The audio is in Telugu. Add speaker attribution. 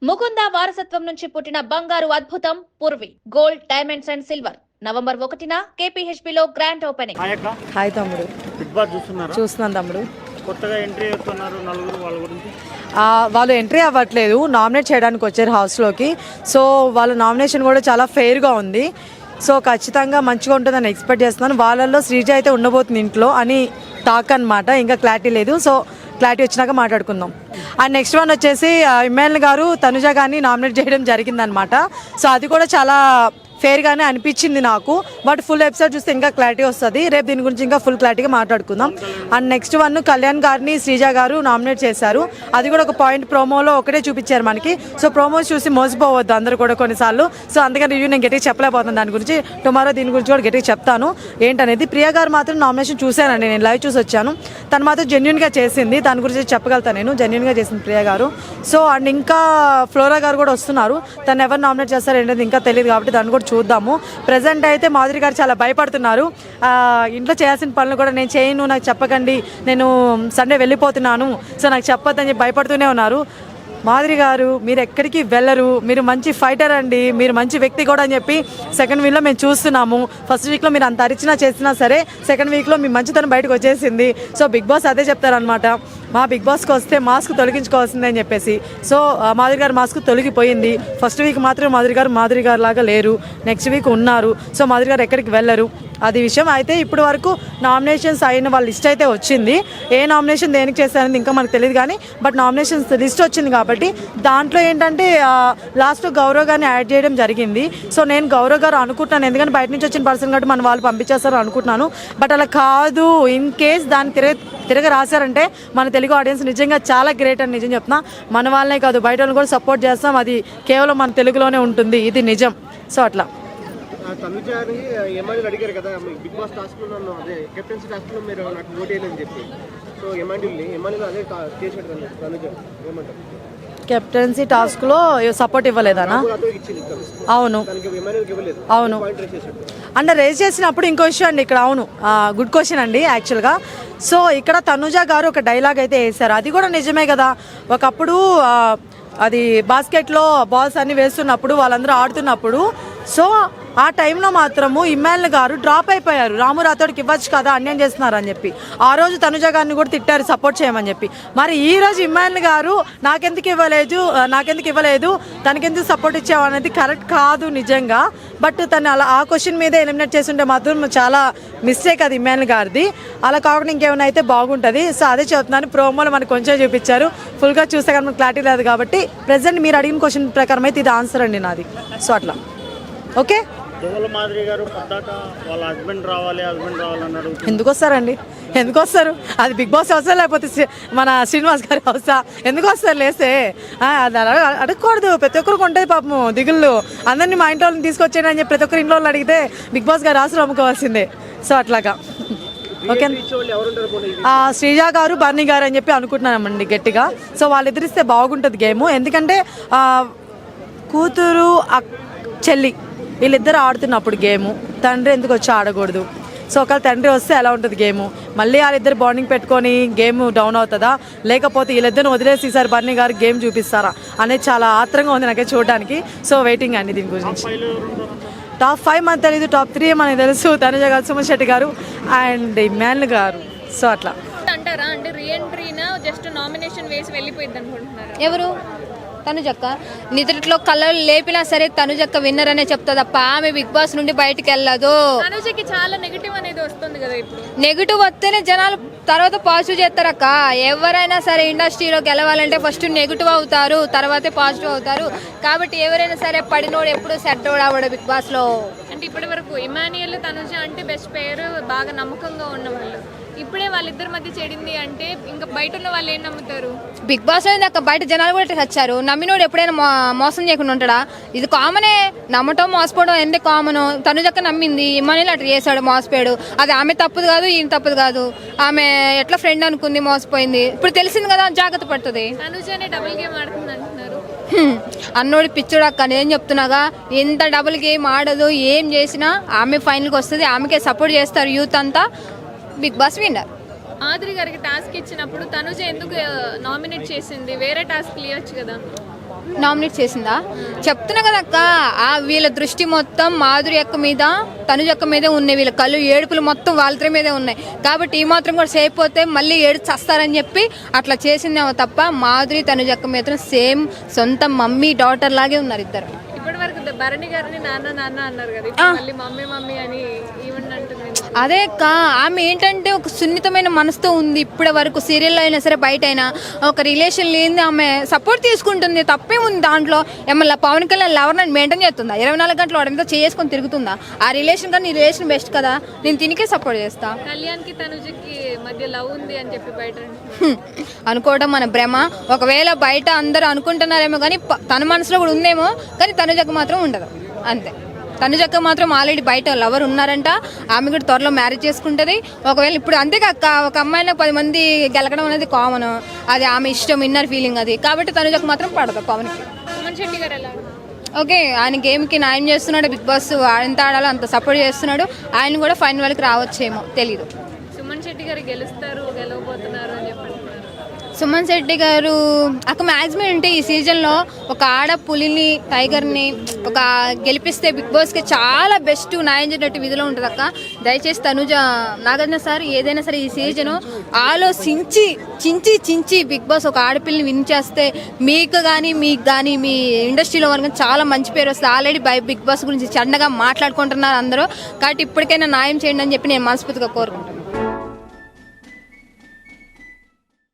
Speaker 1: ముకుంద వారసత్వం నుంచి పుట్టిన బంగారు అద్భుతం Poorvi gold diamonds and silver November 1న KPHP లో గ్రాండ్ ఓపెనింగ్.
Speaker 2: హాయ్ తమ్ముడు,
Speaker 3: బిగ్ బాస్ చూస్తున్నారా?
Speaker 2: చూస్తున్నాను తమ్ముడు.
Speaker 3: కొత్తగా ఎంట్రీ అవుతున్నారు నలుగురు, వాళ్ళ గురించి
Speaker 2: వాళ్ళు ఎంట్రీ అవ్వట్లేదు, నామినేట్ చేయడానికి వచ్చారు హౌస్లోకి. సో వాళ్ళ నామినేషన్ కూడా చాలా ఫెయిర్గా ఉంది. సో ఖచ్చితంగా మంచిగా ఉంటుందని ఎక్స్పెక్ట్ చేస్తున్నాను. వాళ్ళల్లో శ్రీజ అయితే ఉండబోతుంది ఇంట్లో అని టాక్ అనమాట. ఇంకా క్లారిటీ లేదు. సో క్లారిటీ వచ్చినాక మాట్లాడుకుందాం. అండ్ నెక్స్ట్ వన్ వచ్చేసి ఇమ్మాన్యుల్ గారు తనుజ గారిని నామినేట్ చేయడం జరిగిందనమాట. సో అది కూడా చాలా ఫేర్గానే అనిపించింది నాకు. బట్ ఫుల్ ఎపిసోడ్ చూస్తే ఇంకా క్లారిటీ వస్తుంది. రేపు దీని గురించి ఇంకా ఫుల్ క్లారిటీగా మాట్లాడుకుందాం. అండ్ నెక్స్ట్ వన్ కళ్యాణ్ గారిని శ్రీజ గారు నామినేట్ చేశారు. అది కూడా ఒక పాయింట్ ప్రోమోలో ఒకటే చూపించారు మనకి. సో ప్రోమోస్ చూసి మోసపోవద్దు అందరూ కూడా కొన్నిసార్లు. సో అందుకని రివ్యూ నేను గట్టిగా చెప్పలేకపోతున్నాను దాని గురించి. టుమారో దీని గురించి కూడా గట్టిగా చెప్తాను ఏంటనేది. ప్రియా గారు మాత్రం నామినేషన్ చూశానండి, నేను లైవ్ చూసి వచ్చాను. తను మాత్రం జెన్యున్గా చేసింది, దాని గురించి చెప్పగలుగుతాను నేను. జెన్యున్గా చేసింది ప్రియా గారు. సో అండ్ ఇంకా ఫ్లోరా గారు కూడా వస్తున్నారు. తను ఎవరు నామినేట్ చేస్తారు ఏంటది ఇంకా తెలియదు కాబట్టి దాన్ని కూడా చూద్దాము. ప్రజెంట్ అయితే మాధురి గారు చాలా భయపడుతున్నారు. ఇంట్లో చేయాల్సిన పనులు కూడా నేను చేయను, నాకు చెప్పకండి, నేను సండే వెళ్ళిపోతున్నాను, సో నాకు చెప్పొద్దని చెప్పి భయపడుతూనే ఉన్నారు. మాధురి గారు మీరు ఎక్కడికి వెళ్ళరు, మీరు మంచి ఫైటర్ అండి, మీరు మంచి వ్యక్తి కూడా అని చెప్పి సెకండ్ వీక్లో మేము చూస్తున్నాము. ఫస్ట్ వీక్లో మీరు అంత అరిచినా చేసినా సరే సెకండ్ వీక్లో మీ మంచితనం బయటకు వచ్చేసింది. సో బిగ్ బాస్ అదే చెప్తారనమాట, మా బిగ్ బాస్కి వస్తే మాస్క్ తొలగించుకోవాల్సిందే అని చెప్పేసి. సో మాధురి గారు మాస్క్ తొలగిపోయింది. ఫస్ట్ వీక్ మాత్రం మాధురి గారు లాగా లేరు, నెక్స్ట్ వీక్ ఉన్నారు. సో మాధురి గారు ఎక్కడికి వెళ్ళరు, అది విషయం. అయితే ఇప్పుడు వరకు నామినేషన్స్ అయిన వాళ్ళ లిస్ట్ అయితే వచ్చింది. ఏ నామినేషన్ దేనికి చేశారనేది ఇంకా మనకు తెలియదు కానీ బట్ నామినేషన్స్ లిస్ట్ వచ్చింది కాబట్టి దాంట్లో ఏంటంటే లాస్ట్ గౌరవ్ గారిని యాడ్ చేయడం జరిగింది. సో నేను గౌరవ్ గారు అనుకుంటున్నాను, ఎందుకంటే బయట నుంచి వచ్చిన పర్సన్ కాబట్టి మన వాళ్ళు పంపించేస్తారు అనుకుంటున్నాను. బట్ అలా కాదు, ఇన్ కేస్ దాన్ని తిరగ రాశారంటే మన తెలుగు ఆడియన్స్ నిజంగా చాలా గ్రేట్ అని నిజం చెప్తున్నా. మన వాళ్ళనే కాదు బయట వాళ్ళని కూడా సపోర్ట్ చేస్తాం, అది కేవలం మన తెలుగులోనే ఉంటుంది, ఇది నిజం. సో అట్లా
Speaker 3: తనుజాని ఎమ్మాన్యుల్ అడిగారు కదా, బిగ్ బాస్ టాస్క్లో నన్ను అదే కెప్టెన్సీ టాస్క్లో మీరు నాకు ఓట్ వేయాలని చెప్పి. సో ఎమ్మాన్యుల్ అదే చేసాడు తనుజ, ఏమంటారు?
Speaker 2: కెప్టెన్సీ టాస్క్లో సపోర్ట్ ఇవ్వలేదనా? అవును అవును అంటే రేజ్ చేసినప్పుడు ఇంకో విషయం అండి ఇక్కడ. అవును, గుడ్ క్వశ్చన్ అండి యాక్చువల్గా. సో ఇక్కడ తనుజ గారు ఒక డైలాగ్ అయితే వేశారు, అది కూడా నిజమే కదా. ఒకప్పుడు అది బాస్కెట్లో బాల్స్ అన్ని వేస్తున్నప్పుడు వాళ్ళందరూ ఆడుతున్నప్పుడు సో ఆ టైంలో మాత్రము ఇమ్మాన్యుల్ గారు డ్రాప్ అయిపోయారు. రాము రాథోడ్కి ఇవ్వచ్చు కదా, అన్యాయం చేస్తున్నారు అని చెప్పి. ఆ రోజు తనుజ గారిని కూడా తిట్టారు సపోర్ట్ చేయమని చెప్పి. మరి ఈ రోజు ఇమ్మాన్యుల్ గారు నాకెందుకు ఇవ్వలేదు తనకెందుకు సపోర్ట్ ఇచ్చావు అనేది కరెక్ట్ కాదు నిజంగా. బట్ తను అలా ఆ క్వశ్చన్ మీదే ఎలిమినేట్ చేస్తుంటే మాత్రం చాలా మిస్టేక్ అది ఇమ్మాన్యుల్ గారిది. అలా కాకుండా ఇంకేమైనా అయితే బాగుంటుంది. సో అదే చెప్తున్నాను, ప్రోమోలో మనకు కొంచెం చూపించారు, ఫుల్గా చూస్తే కానీ మనకు క్లారిటీ లేదు కాబట్టి ప్రెసెంట్ మీరు అడిగిన క్వశ్చన్ ప్రకారం అయితే ఇది ఆన్సర్ అండి నాది. సో అట్లా ఓకే.
Speaker 3: మాధురి గారు పడ్డాక వాళ్ళ హస్బెండ్ రావాలన్నారు.
Speaker 2: ఎందుకు వస్తారు? అది బిగ్ బాస్ హౌసా లేకపోతే మన శ్రీనివాస్ గారి హౌసా? ఎందుకు వస్తారు లేస్తే? అది అలా అడగకూడదు. ప్రతి ఒక్కరికి ఉంటుంది పాపము దిగుళ్ళు. అందరినీ మా ఇంట్లో వాళ్ళని తీసుకొచ్చేయని అని చెప్పి ప్రతి ఒక్కరు ఇంట్లో వాళ్ళు అడిగితే బిగ్ బాస్ గారు ఆశలు అమ్ముకోవాల్సిందే. సో అట్లాగా ఓకే. శ్రీజ గారు బర్నీ గారు అని చెప్పి అనుకుంటున్నామండి గట్టిగా. సో వాళ్ళు ఎదిరిస్తే బాగుంటుంది గేమ్. ఎందుకంటే కూతురు చెల్లి వీళ్ళిద్దరు ఆడుతున్నప్పుడు గేము, తండ్రి ఎందుకు వచ్చి ఆడకూడదు? సో ఒకవేళ తండ్రి వస్తే ఎలా ఉంటుంది గేము? మళ్ళీ వాళ్ళిద్దరు బాండింగ్ పెట్టుకొని గేమ్ డౌన్ అవుతుందా, లేకపోతే వీళ్ళిద్దరిని వదిలేసి ఈసారి బర్నీ గారు గేమ్ చూపిస్తారా అనేది చాలా ఆత్రంగా ఉంది నాకే చూడడానికి. సో వెయిటింగ్ అండి దీని గురించి. టాప్ 5 మనకు తెలీదు, టాప్ 3 మనకు తెలుసు. తనుజ గారు, సుమన్ శెట్టి గారు అండ్ ఇమ్మాన్యుల్ గారు. సో అట్లా
Speaker 4: అంటారా? అంటే రీఎంట్రీనా జస్ట్ నామినేషన్ వేసి వెళ్ళిపోయింది అనుకుంటున్నారు?
Speaker 1: ఎవరు?
Speaker 4: తనుజక్క నిద్రలో కళ్ళలు లేపినా సరే తనుజక్క విన్నర్ అనే చెప్తా తప్ప ఆమె బిగ్ బాస్ నుండి బయటకు వెళ్ళదు. తనుజకి చాలా నెగిటివ్ అనేది వస్తుంది కదా. ఇప్పుడు నెగిటివ్ వస్తేనే జనాలు తర్వాత పాజిటివ్ చేస్తారక్క. ఎవరైనా సరే ఇండస్ట్రీలోకి వెళ్ళాలంటే ఫస్ట్ నెగిటివ్ అవుతారు, తర్వాతే పాజిటివ్ అవుతారు. కాబట్టి ఎవరైనా సరే పడినోడు ఎప్పుడు సెట్ అవడు బిగ్ బాస్ లో. అంటే ఇప్పటి వరకు ఇమాన్యుయల్ తనుజ అంటే బెస్ట్ పేరు, బాగా నమ్మకంగా ఉన్నవాళ్ళు. ఇప్పుడే వాళ్ళిద్దరి మధ్య చెడింది అంటే ఇంకా బయట ఉన్న వాళ్ళు ఏం నమ్ముతారు? బిగ్ బాస్ అనేది అక్క బయట జనాలు కూడా వచ్చారు. నమ్మినోడు ఎప్పుడైనా మోసం చేయకుండా ఉంటాడా? ఇది కామనే, నమ్మటం మోసపోవడం ఎందుకు కామన్. తనుజక్క నమ్మింది, ఇమ్మాన్యుయల్ అట్లా చేశాడు, మోసపోయాడు. అది ఆమె తప్పుది కాదు, ఈయన తప్పుది కాదు. ఆమె ఎట్లా ఫ్రెండ్ అనుకుంది, మోసపోయింది. ఇప్పుడు తెలిసింది కదా, జాగ్రత్త పడుతుంది. తనుజనే డబుల్ గేమ్ ఆడుతుంది అంటున్నారు. అన్నోడి పిచ్చుడు అక్క, నేను చెప్తున్నాగా, ఎంత డబుల్ గేమ్ ఆడదు, ఏం చేసినా ఆమె ఫైనల్కి వస్తుంది, ఆమెకే సపోర్ట్ చేస్తారు యూత్ అంతా. Big boss winner. మాధురి గారికి టాస్క్ ఇచ్చినప్పుడు తనుజ ఎందుకు నామినేట్ చేసింది? వేరే టాస్క్ ఇవ్వచ్చు కదా. నామినేట్ చేసిందా? చెప్తున్నా కదా అక్క, ఆ వీళ్ళ దృష్టి మొత్తం మాధురి అక్క మీద, తనుజ అక్క మీదే ఉన్నాయి. వీళ్ళ కళ్ళు ఏడుపులు మొత్తం వాళ్ళ మీదే ఉన్నాయి. కాబట్టి ఈ మాత్రం కూడా సేఫ్ పోతే మళ్ళీ ఏడు చస్తారని చెప్పి అట్లా చేసిందేమో తప్ప మాధురి తనుజ అక్క మాత్రం సేమ్ సొంత మమ్మీ డాటర్ లాగే ఉన్నారు ఇద్దరు.
Speaker 5: ఇప్పటి వరకు భరణి గారిని నాన్న నాన్న అన్నారు కదా, ఇప్పుడు మళ్ళీ మమ్మీ మమ్మీ అని ఈవెన్ అంటుంది.
Speaker 4: అదే అక్క, ఆమె ఏంటంటే ఒక సున్నితమైన మనసుతో ఉంది. ఇప్పటి వరకు సీరియల్లో అయినా సరే బయట అయినా ఒక రిలేషన్ లేని ఆమె సపోర్ట్ తీసుకుంటుంది. తప్పే ఉంది దాంట్లో. ఏమన్నా పవన్ కళ్యాణ్ ఎవరినైనా మెయింటైన్ చేస్తుందా? 24 గంటలు వాడంతా చేసుకొని తిరుగుతుందా? ఆ రిలేషన్ కానీ నీ రిలేషన్ బెస్ట్ కదా, నేను తినికే సపోర్ట్ చేస్తా.
Speaker 5: కళ్యాణ్ కి తనుజకి మధ్య లవ్ ఉంది అని చెప్పి బయట
Speaker 4: అనుకోవడం మన భ్రమ. ఒకవేళ బయట అందరూ అనుకుంటున్నారేమో కానీ తన మనసులో కూడా ఉందేమో, కానీ తనుజకు మాత్రం ఉండదు అంతే. తనుజక్క మాత్రం ఆల్రెడీ బయట లవర్ ఉన్నారంట. ఆమె కూడా త్వరలో మ్యారేజ్ చేసుకుంటుంది. ఒకవేళ ఇప్పుడు అంతేకాక ఒక అమ్మాయిని 10 మంది గెలకడం అనేది కామన్. అది ఆమె ఇష్టం, ఇన్నర్ ఫీలింగ్ అది. కాబట్టి తనుజకు మాత్రం పడదు పవన్కి.
Speaker 5: సుమన్ శెట్టి గారు ఎలా?
Speaker 4: ఓకే, ఆయన గేమ్కి న్యాయం చేస్తున్నాడు. బిగ్ బాస్ ఎంత ఆడాలో అంత సపోర్ట్ చేస్తున్నాడు. ఆయన కూడా ఫైనల్ వరకు రావచ్చేమో తెలీదు.
Speaker 5: సుమన్ శెట్టి గారు గెలుస్తారు, గెలవబోతున్నారు అని చెప్పి అంటున్నారు.
Speaker 4: సుమన్ శెట్టి గారు అక్క మ్యాక్సిమం అంటే ఈ సీజన్లో ఒక ఆడ పులిని, టైగర్ని ఒక గెలిపిస్తే బిగ్ బాస్కి చాలా బెస్ట్ న్యాయం చేసినట్టు విధిలో ఉంటుంది అక్క. దయచేసి తనుజ, నాగార్జున సార్ ఏదైనా సరే ఈ సీజను ఆలోచించి చించి బిగ్ బాస్ ఒక ఆడపిల్లని విన్ చేస్తే మీకు కానీ మీ ఇండస్ట్రీలో వరకు చాలా మంచి పేరు వస్తుంది. ఆల్రెడీ బిగ్ బాస్ గురించి చెడ్డగా మాట్లాడుకుంటున్నారు అందరూ. కాబట్టి ఇప్పటికైనా న్యాయం చేయండి అని చెప్పి నేను మనస్ఫూర్తిగా కోరుకుంటున్నాను.